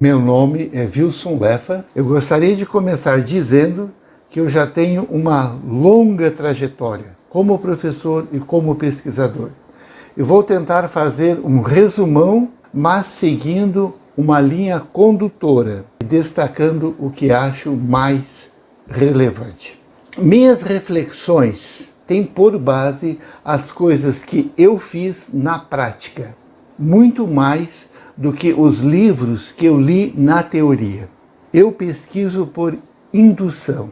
Meu nome é Wilson Leffa. Eu gostaria de começar dizendo que eu já tenho uma longa trajetória como professor e como pesquisador. Eu vou tentar fazer um resumão, mas seguindo uma linha condutora, destacando o que acho mais relevante. Minhas reflexões têm por base as coisas que eu fiz na prática, muito mais do que os livros que eu li na teoria. Eu pesquiso por indução,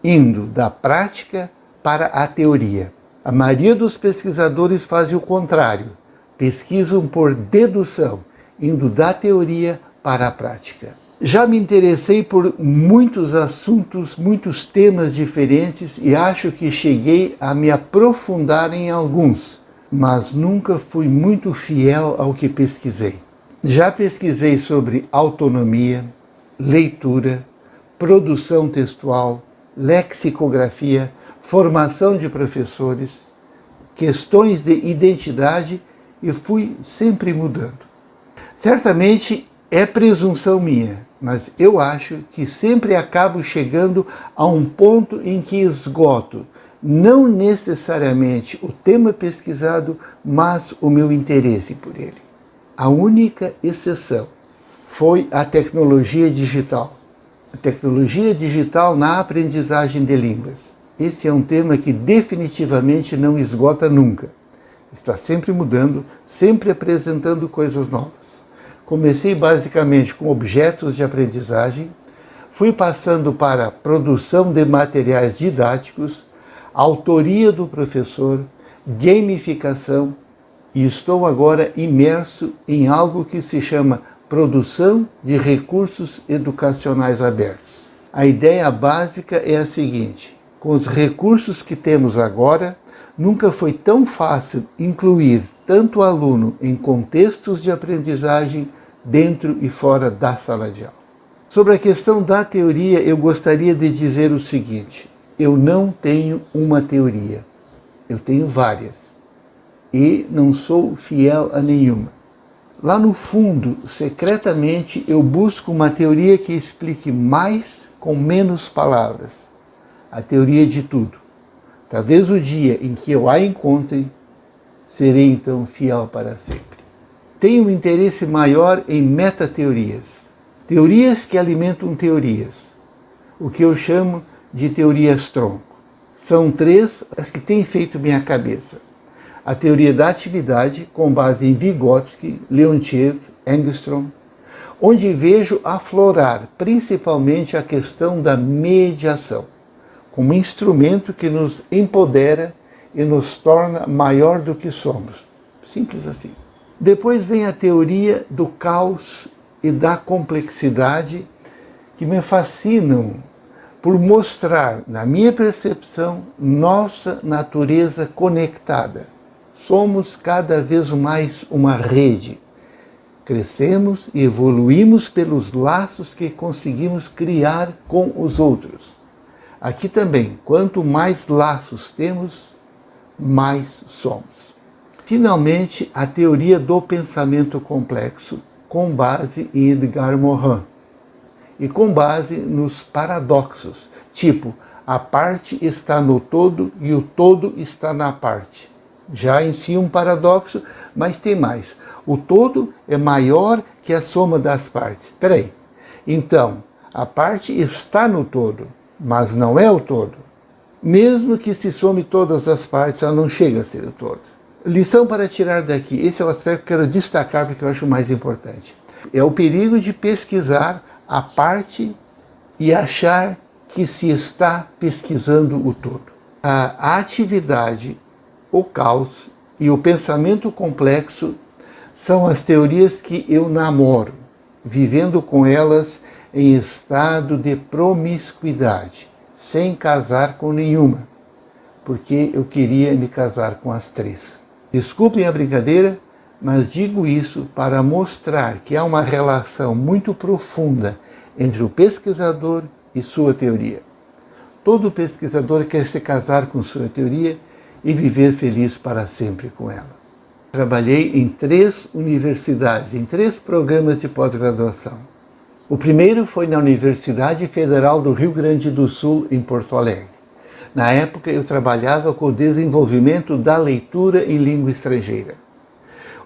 indo da prática para a teoria. A maioria dos pesquisadores faz o contrário, pesquisam por dedução, indo da teoria para a prática. Já me interessei por muitos assuntos, muitos temas diferentes e acho que cheguei a me aprofundar em alguns, mas nunca fui muito fiel ao que pesquisei. Já pesquisei sobre autonomia, leitura, produção textual, lexicografia, formação de professores, questões de identidade e fui sempre mudando. Certamente é presunção minha, mas eu acho que sempre acabo chegando a um ponto em que esgoto, não necessariamente o tema pesquisado, mas o meu interesse por ele. A única exceção foi a tecnologia digital. A tecnologia digital na aprendizagem de línguas. Esse é um tema que definitivamente não esgota nunca. Está sempre mudando, sempre apresentando coisas novas. Comecei basicamente com objetos de aprendizagem, fui passando para produção de materiais didáticos, autoria do professor, gamificação, e estou agora imerso em algo que se chama produção de recursos educacionais abertos. A ideia básica é a seguinte: com os recursos que temos agora, nunca foi tão fácil incluir tanto aluno em contextos de aprendizagem dentro e fora da sala de aula. Sobre a questão da teoria, eu gostaria de dizer o seguinte: eu não tenho uma teoria, eu tenho várias e não sou fiel a nenhuma. Lá no fundo, secretamente, eu busco uma teoria que explique mais com menos palavras. A teoria de tudo. Talvez o dia em que eu a encontre, serei então fiel para sempre. Tenho um interesse maior em metateorias. Teorias que alimentam teorias. O que eu chamo de teorias tronco. São três as que têm feito minha cabeça. A teoria da atividade, com base em Vygotsky, Leontiev, Engström, onde vejo aflorar principalmente a questão da mediação, como instrumento que nos empodera e nos torna maior do que somos. Simples assim. Depois vem a teoria do caos e da complexidade, que me fascinam por mostrar, na minha percepção, nossa natureza conectada. Somos cada vez mais uma rede. Crescemos e evoluímos pelos laços que conseguimos criar com os outros. Aqui também, quanto mais laços temos, mais somos. Finalmente, a teoria do pensamento complexo, com base em Edgar Morin, e com base nos paradoxos, tipo, a parte está no todo e o todo está na parte. Já em si um paradoxo, mas tem mais. O todo é maior que a soma das partes. Espera aí. Então, a parte está no todo, mas não é o todo. Mesmo que se some todas as partes, ela não chega a ser o todo. Lição para tirar daqui. Esse é o aspecto que eu quero destacar porque eu acho mais importante. É o perigo de pesquisar a parte e achar que se está pesquisando o todo. A atividade, o caos e o pensamento complexo são as teorias que eu namoro, vivendo com elas em estado de promiscuidade, sem casar com nenhuma, porque eu queria me casar com as três. Desculpem a brincadeira, mas digo isso para mostrar que há uma relação muito profunda entre o pesquisador e sua teoria. Todo pesquisador quer se casar com sua teoria e viver feliz para sempre com ela. Trabalhei em 3 universidades, em 3 programas de pós-graduação. O primeiro foi na Universidade Federal do Rio Grande do Sul, em Porto Alegre. Na época, eu trabalhava com o desenvolvimento da leitura em língua estrangeira.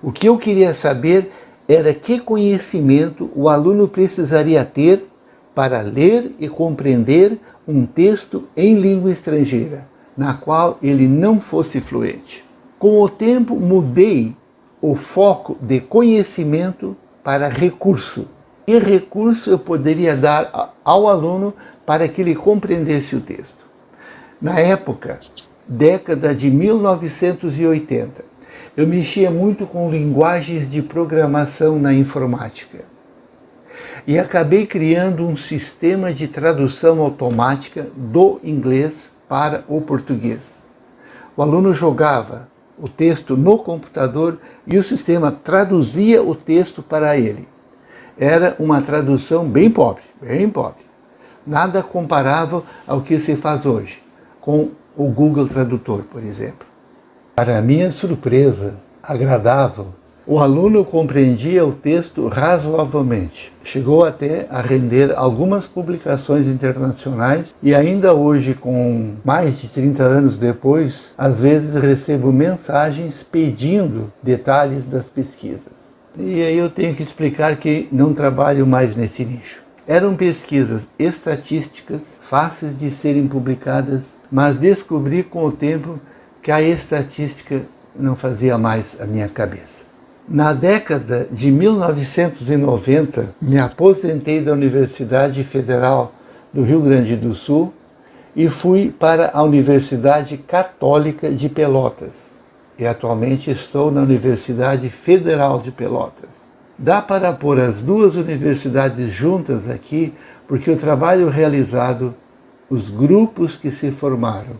O que eu queria saber era que conhecimento o aluno precisaria ter para ler e compreender um texto em língua estrangeira, na qual ele não fosse fluente. Com o tempo, mudei o foco de conhecimento para recurso. Que recurso eu poderia dar ao aluno para que ele compreendesse o texto? Na época, década de 1980, eu mexia muito com linguagens de programação na informática. E acabei criando um sistema de tradução automática do inglês para o português. O aluno jogava o texto no computador e o sistema traduzia o texto para ele. Era uma tradução bem pobre. Nada comparável ao que se faz hoje, com o Google Tradutor, por exemplo. Para minha surpresa agradável, o aluno compreendia o texto razoavelmente. Chegou até a render algumas publicações internacionais e ainda hoje, com mais de 30 anos depois, às vezes recebo mensagens pedindo detalhes das pesquisas. E aí eu tenho que explicar que não trabalho mais nesse nicho. Eram pesquisas estatísticas, fáceis de serem publicadas, mas descobri com o tempo que a estatística não fazia mais a minha cabeça. Na década de 1990, me aposentei da Universidade Federal do Rio Grande do Sul e fui para a Universidade Católica de Pelotas. E atualmente estou na Universidade Federal de Pelotas. Dá para pôr as duas universidades juntas aqui, porque o trabalho realizado, os grupos que se formaram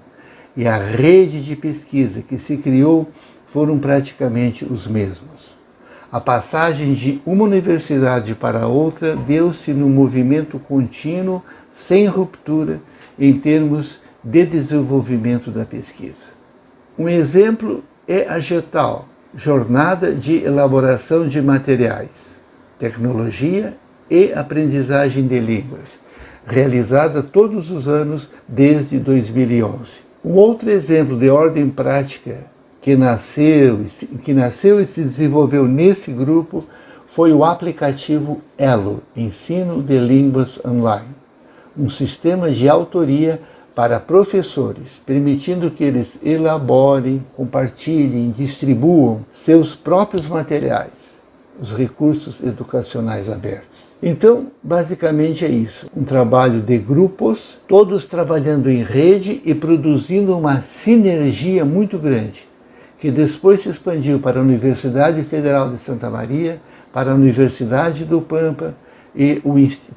e a rede de pesquisa que se criou foram praticamente os mesmos. A passagem de uma universidade para outra deu-se num movimento contínuo, sem ruptura, em termos de desenvolvimento da pesquisa. Um exemplo é a JETAL, Jornada de Elaboração de Materiais, Tecnologia e Aprendizagem de Línguas, realizada todos os anos desde 2011. Um outro exemplo de ordem prática que nasceu e se desenvolveu nesse grupo foi o aplicativo Elo, Ensino de Línguas Online, um sistema de autoria para professores, permitindo que eles elaborem, compartilhem, distribuam seus próprios materiais, os recursos educacionais abertos. Então, basicamente é isso, um trabalho de grupos, todos trabalhando em rede e produzindo uma sinergia muito grande, que depois se expandiu para a Universidade Federal de Santa Maria, para a Universidade do Pampa e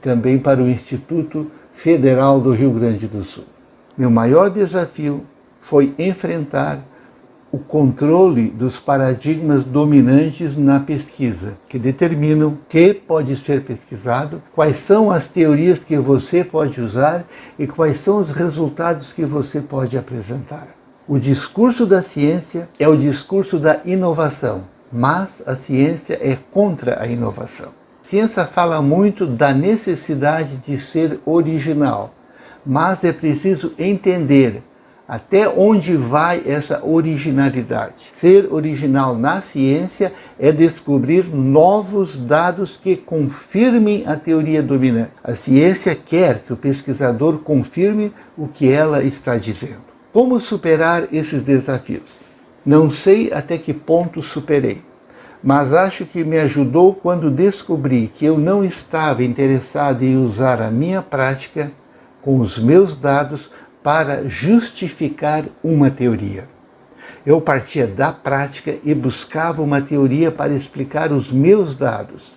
também para o Instituto Federal do Rio Grande do Sul. Meu maior desafio foi enfrentar o controle dos paradigmas dominantes na pesquisa, que determinam o que pode ser pesquisado, quais são as teorias que você pode usar e quais são os resultados que você pode apresentar. O discurso da ciência é o discurso da inovação, mas a ciência é contra a inovação. A ciência fala muito da necessidade de ser original, mas é preciso entender até onde vai essa originalidade. Ser original na ciência é descobrir novos dados que confirmem a teoria dominante. A ciência quer que o pesquisador confirme o que ela está dizendo. Como superar esses desafios? Não sei até que ponto superei, mas acho que me ajudou quando descobri que eu não estava interessado em usar a minha prática com os meus dados para justificar uma teoria. Eu partia da prática e buscava uma teoria para explicar os meus dados.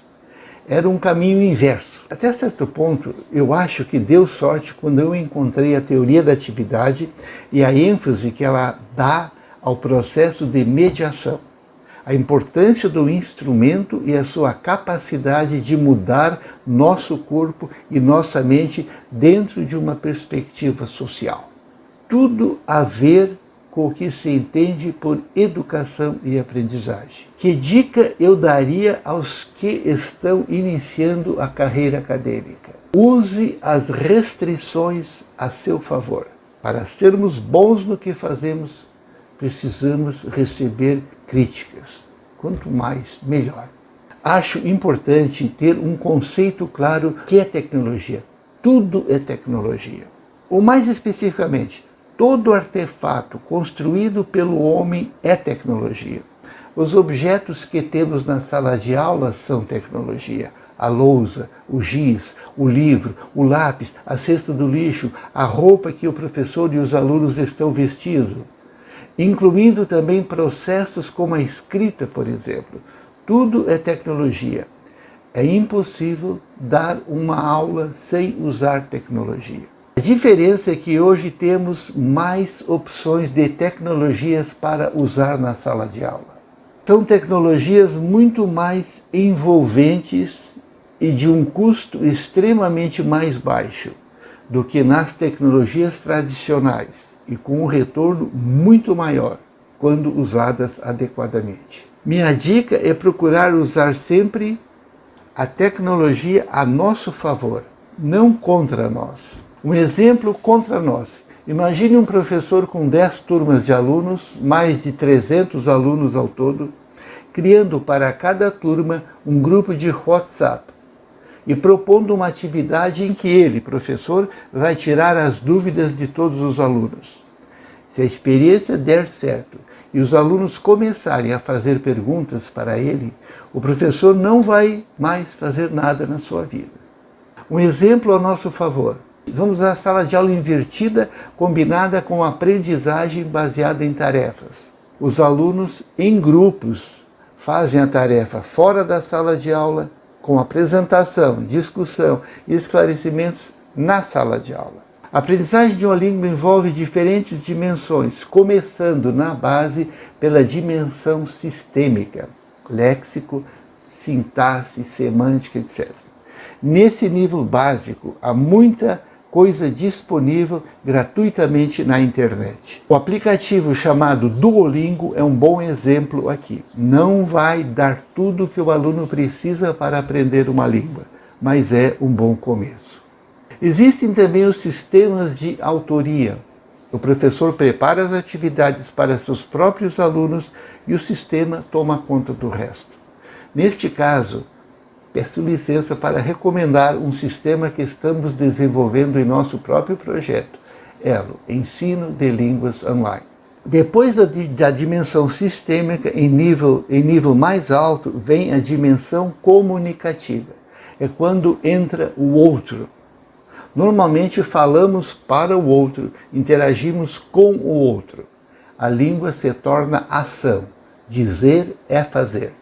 Era um caminho inverso. Até certo ponto, eu acho que deu sorte quando eu encontrei a teoria da atividade e a ênfase que ela dá ao processo de mediação. A importância do instrumento e a sua capacidade de mudar nosso corpo e nossa mente dentro de uma perspectiva social. Tudo a ver com o que se entende por educação e aprendizagem. Que dica eu daria aos que estão iniciando a carreira acadêmica? Use as restrições a seu favor. Para sermos bons no que fazemos, precisamos receber críticas. Quanto mais, melhor. Acho importante ter um conceito claro que é tecnologia. Tudo é tecnologia. Ou mais especificamente, todo artefato construído pelo homem é tecnologia. Os objetos que temos na sala de aula são tecnologia. A lousa, o giz, o livro, o lápis, a cesta do lixo, a roupa que o professor e os alunos estão vestindo, incluindo também processos como a escrita, por exemplo. Tudo é tecnologia. É impossível dar uma aula sem usar tecnologia. A diferença é que hoje temos mais opções de tecnologias para usar na sala de aula. São tecnologias muito mais envolventes e de um custo extremamente mais baixo do que nas tecnologias tradicionais e com um retorno muito maior quando usadas adequadamente. Minha dica é procurar usar sempre a tecnologia a nosso favor, não contra nós. Um exemplo contra nós. Imagine um professor com 10 turmas de alunos, mais de 300 alunos ao todo, criando para cada turma um grupo de WhatsApp e propondo uma atividade em que ele, professor, vai tirar as dúvidas de todos os alunos. Se a experiência der certo e os alunos começarem a fazer perguntas para ele, o professor não vai mais fazer nada na sua vida. Um exemplo a nosso favor. Vamos à sala de aula invertida combinada com aprendizagem baseada em tarefas. Os alunos, em grupos, fazem a tarefa fora da sala de aula, com apresentação, discussão e esclarecimentos na sala de aula. A aprendizagem de uma língua envolve diferentes dimensões, começando na base pela dimensão sistêmica, léxico, sintaxe, semântica, etc. Nesse nível básico, há muita coisa disponível gratuitamente na internet. O aplicativo chamado Duolingo é um bom exemplo aqui. Não vai dar tudo o que o aluno precisa para aprender uma língua, mas é um bom começo. Existem também os sistemas de autoria. O professor prepara as atividades para seus próprios alunos e o sistema toma conta do resto. Neste caso, peço licença para recomendar um sistema que estamos desenvolvendo em nosso próprio projeto, ELO, Ensino de Línguas Online. Depois da dimensão sistêmica, em nível mais alto, vem a dimensão comunicativa. É quando entra o outro. Normalmente falamos para o outro, interagimos com o outro. A língua se torna ação. Dizer é fazer.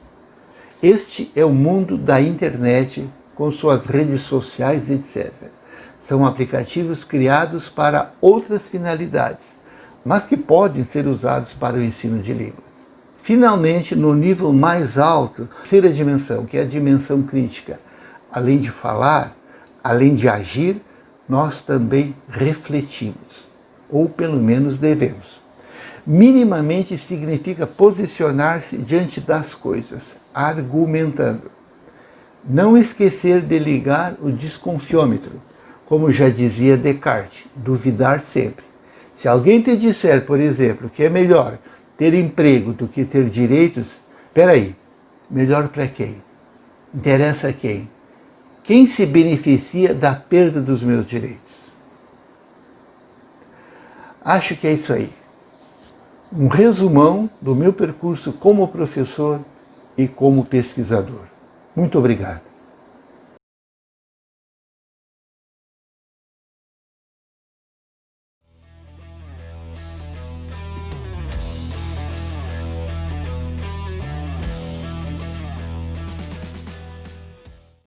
Este é o mundo da internet, com suas redes sociais, etc. São aplicativos criados para outras finalidades, mas que podem ser usados para o ensino de línguas. Finalmente, no nível mais alto, a terceira dimensão, que é a dimensão crítica. Além de falar, além de agir, nós também refletimos, ou pelo menos devemos. Minimamente significa posicionar-se diante das coisas, argumentando. Não esquecer de ligar o desconfiômetro, como já dizia Descartes, duvidar sempre. Se alguém te disser, por exemplo, que é melhor ter emprego do que ter direitos, peraí, melhor para quem? Interessa a quem? Quem se beneficia da perda dos meus direitos? Acho que é isso aí. Um resumão do meu percurso como professor e como pesquisador. Muito obrigado.